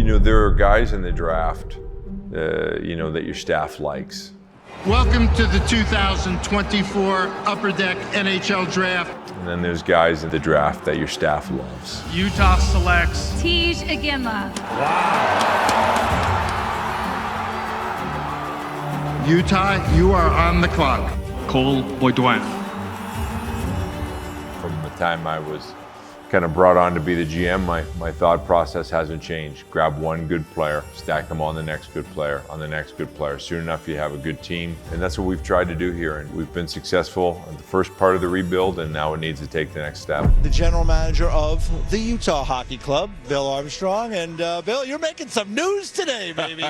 there are guys in the draft, that your staff likes. Welcome to the 2024 Upper Deck NHL Draft. And then there's guys in the draft that your staff loves. Utah selects Iginla. Utah, you are on the clock. Beaudoin. From the time I was kind of brought on to be the GM, my thought process hasn't changed. Grab one good player, stack them on the next good player, on the next good player. Soon enough, you have a good team. And that's what we've tried to do here. And we've been successful in the first part of the rebuild, and now it needs to take the next step. The general manager of the Utah Hockey Club, Bill Armstrong. And Bill, you're making some news today, baby.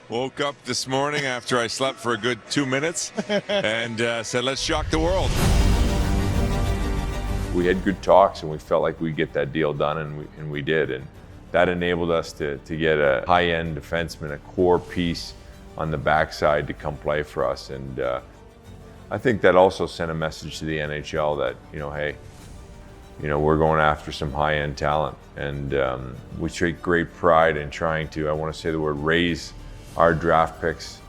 Woke up this morning after I slept for a good 2 minutes and said, let's shock the world. We had good talks, and we felt like we'd get that deal done, and we did. And that enabled us to get a high-end defenseman, a core piece on the backside to come play for us. And I think that also sent a message to the NHL that, hey, we're going after some high-end talent. And we take great pride in trying to, I want to say the word, raise our draft picks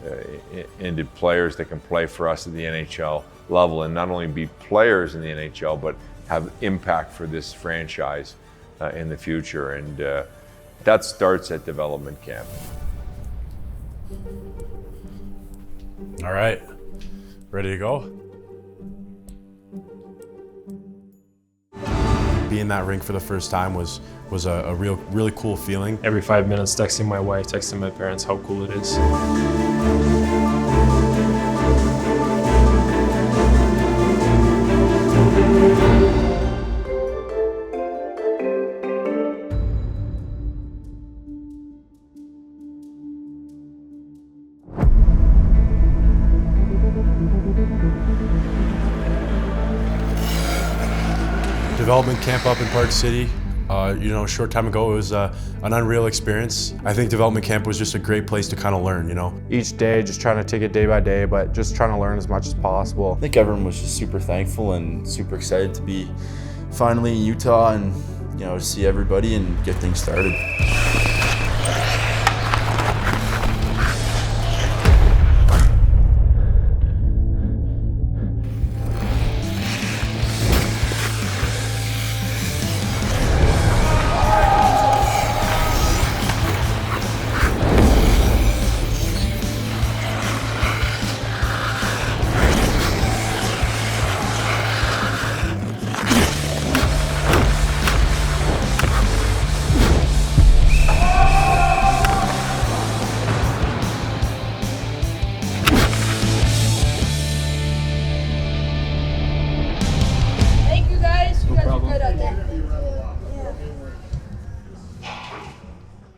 into players that can play for us at the NHL level, and not only be players in the NHL, but have impact for this franchise in the future. And that starts at development camp. All right, ready to go? Being in that rink for the first time was a really cool feeling. Every 5 minutes, texting my wife, texting my parents how cool it is. Development camp up in Park City, a short time ago, it was an unreal experience. I think development camp was just a great place to kind of learn, Each day, just trying to take it day by day, but just trying to learn as much as possible. I think everyone was just super thankful and super excited to be finally in Utah and, to see everybody and get things started.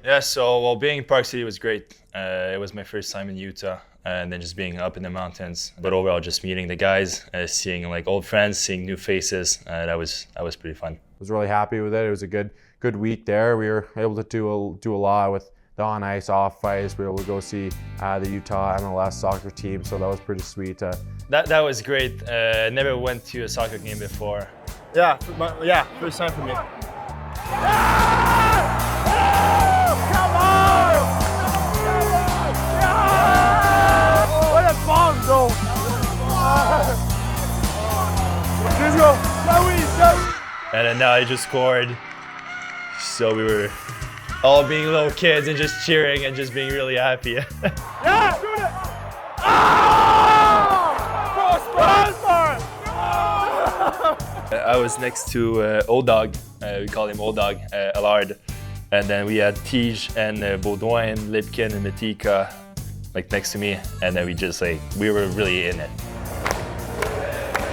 Yeah, so being in Park City was great. It was my first time in Utah, and then just being up in the mountains. But overall, just meeting the guys, seeing old friends, seeing new faces, that was pretty fun. I was really happy with it. It was a good week there. We were able to do a lot with the on ice, off ice. We were able to go see the Utah MLS soccer team, so that was pretty sweet. That was great. Never went to a soccer game before. Yeah, first time for me. And then now I just scored. So we were all being little kids and just cheering and just being really happy. Yeah, shoot it! I was next to Old Dog, we call him Old Dog, Allard. And then we had Tige and Beaudoin, Lipkin and Matika next to me. And then we were really in it.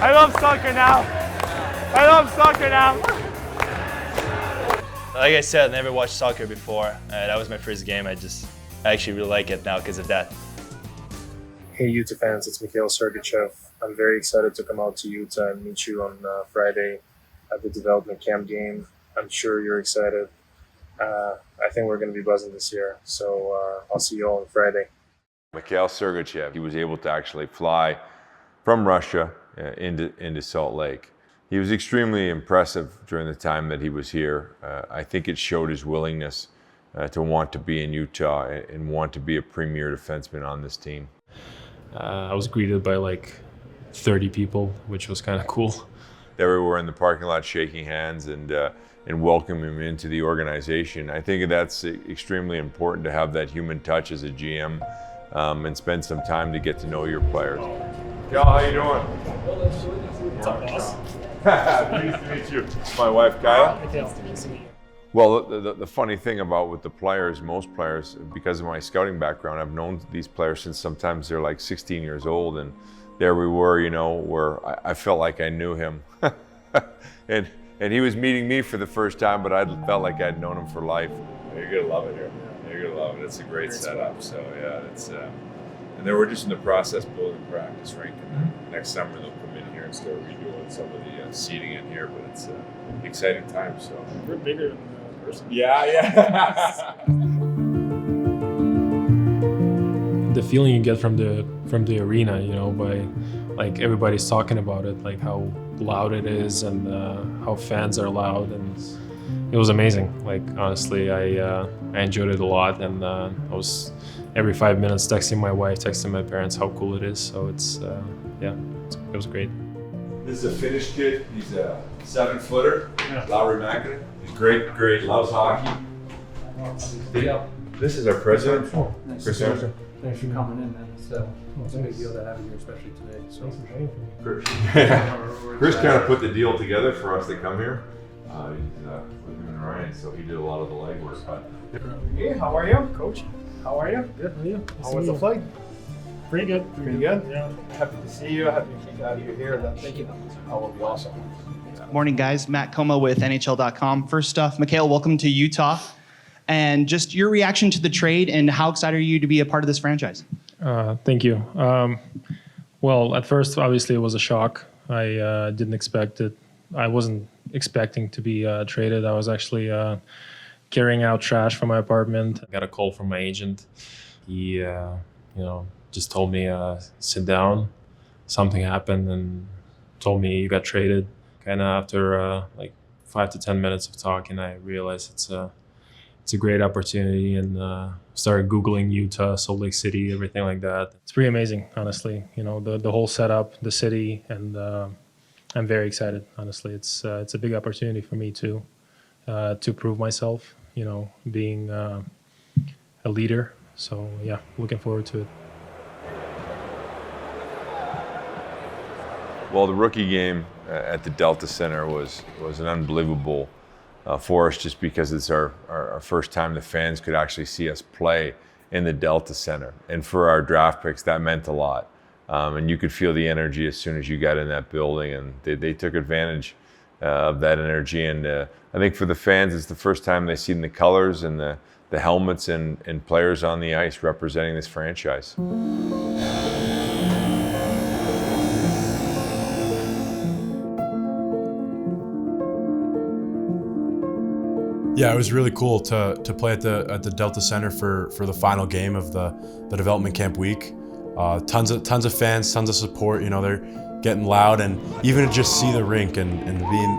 I love soccer now. Like I said, I never watched soccer before. That was my first game. I actually really like it now because of that. Hey Utah fans, it's Mikhail Sergachev. I'm very excited to come out to Utah and meet you on Friday at the development camp game. I'm sure you're excited. I think we're going to be buzzing this year, so I'll see you all on Friday. Mikhail Sergachev, he was able to actually fly from Russia into Salt Lake. He was extremely impressive during the time that he was here. I think it showed his willingness to want to be in Utah and want to be a premier defenseman on this team. I was greeted by like 30 people, which was kind of cool. They were in the parking lot shaking hands and welcoming me into the organization. I think that's extremely important to have that human touch as a GM and spend some time to get to know your players. Cal, how you doing? What's up, boss? Nice to meet you. My wife, Kyle. Nice to meet you. Well, the funny thing about with the players, most players, because of my scouting background, I've known these players since sometimes they're like 16 years old, and there we were, you know, where I felt like I knew him. and he was meeting me for the first time, but I felt like I'd known him for life. You're gonna love it here. You're gonna love it. It's a great setup. So yeah, it's and then we're just in the process building practice rink, and next summer they'll come in here and start redoing some of the seating in here. But it's an exciting time. So We're bigger than person. Yeah. The feeling you get from the arena, you know, by like everybody's talking about it, like how loud it is and how fans are loud, and it was amazing. Like honestly, I enjoyed it a lot, and I was every 5 minutes texting my wife, texting my parents how cool it is. So it's it was great. This is a Finnish kid. He's a 7-footer. Lauri Mäkinen. He's great. Loves hockey. This is our president. Chris Anderson. Thanks for coming in, man. It's a big deal to have you here, especially today. So Chris kind of put the deal together for us to come here. He's with him and Ryan, so he did a lot of the legwork. Hey, how are you, Coach? How are you? Good. How are you? How was the flight? Pretty good. Pretty good? Yeah. Happy to see you. Happy to have you here. Thank you. That will be awesome. Morning, guys. Matt Coma with NHL.com. First off, Mikhail, welcome to Utah. And just your reaction to the trade and how excited are you to be a part of this franchise? Thank you. Well, at first, obviously, it was a shock. I didn't expect it. I wasn't expecting to be traded. I was actually carrying out trash from my apartment. I got a call from my agent. He, just told me, sit down. Something happened and told me you got traded. Kind of after like 5 to 10 minutes of talking, I realized it's a great opportunity, and started Googling Utah, Salt Lake City, everything like that. It's pretty amazing, honestly. You know, the whole setup, the city, and I'm very excited. Honestly, it's a big opportunity for me to prove myself. You know, being a leader. So yeah, looking forward to it. Well, the rookie game at the Delta Center was an unbelievable for us, just because it's our first time the fans could actually see us play in the Delta Center. And for our draft picks, that meant a lot. And you could feel the energy as soon as you got in that building, and they took advantage of that energy. And I think for the fans, it's the first time they've seen the colors and the helmets and players on the ice representing this franchise. Yeah, it was really cool to play at the Delta Center for the final game of the development camp week. Tons of fans, tons of support. You know, they're getting loud, and even to just see the rink and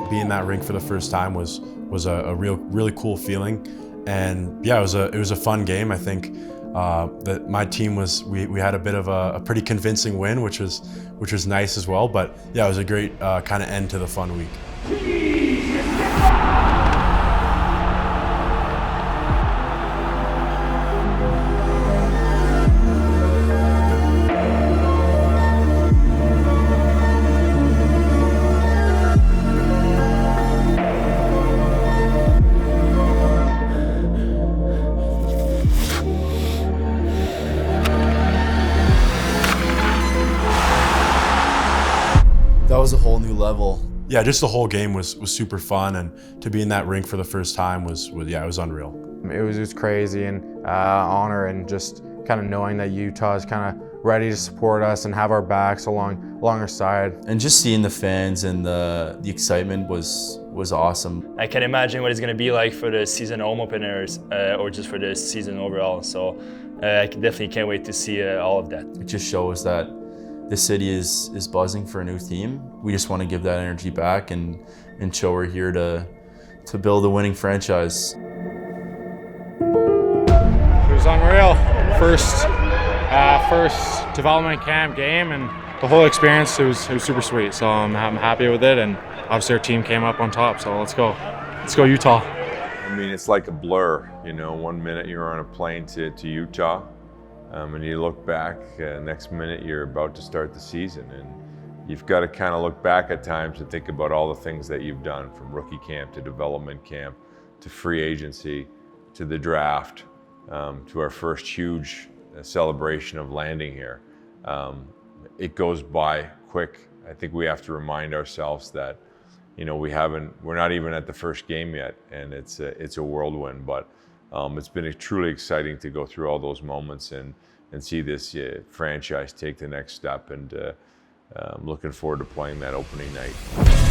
be in that rink for the first time was a really cool feeling. And yeah, it was a fun game. I think that my team we had a bit of a pretty convincing win, which was nice as well. But yeah, it was a great kind of end to the fun week. That was a whole new level. Yeah, just the whole game was super fun, and to be in that rink for the first time was it was unreal. It was just crazy, and honor, and just kind of knowing that Utah is kind of ready to support us and have our backs along our side. And just seeing the fans and the excitement was awesome. I can imagine what it's going to be like for the season home openers or just for the season overall. So I definitely can't wait to see all of that. It just shows that the city is buzzing for a new team. We just want to give that energy back and show we're here to build a winning franchise. unreal. First development camp game, and the whole experience, it was super sweet. So I'm happy with it, and obviously our team came up on top. So let's go Utah. I mean, it's like a blur. You know, 1 minute you're on a plane to Utah, and you look back. Next minute you're about to start the season, and you've got to kind of look back at times and think about all the things that you've done, from rookie camp to development camp to free agency to the draft, to our first huge celebration of landing here. It goes by quick. I think we have to remind ourselves that, you know, we're not even at the first game yet, and it's a whirlwind. But it's been truly exciting to go through all those moments and see this franchise take the next step. And I'm looking forward to playing that opening night.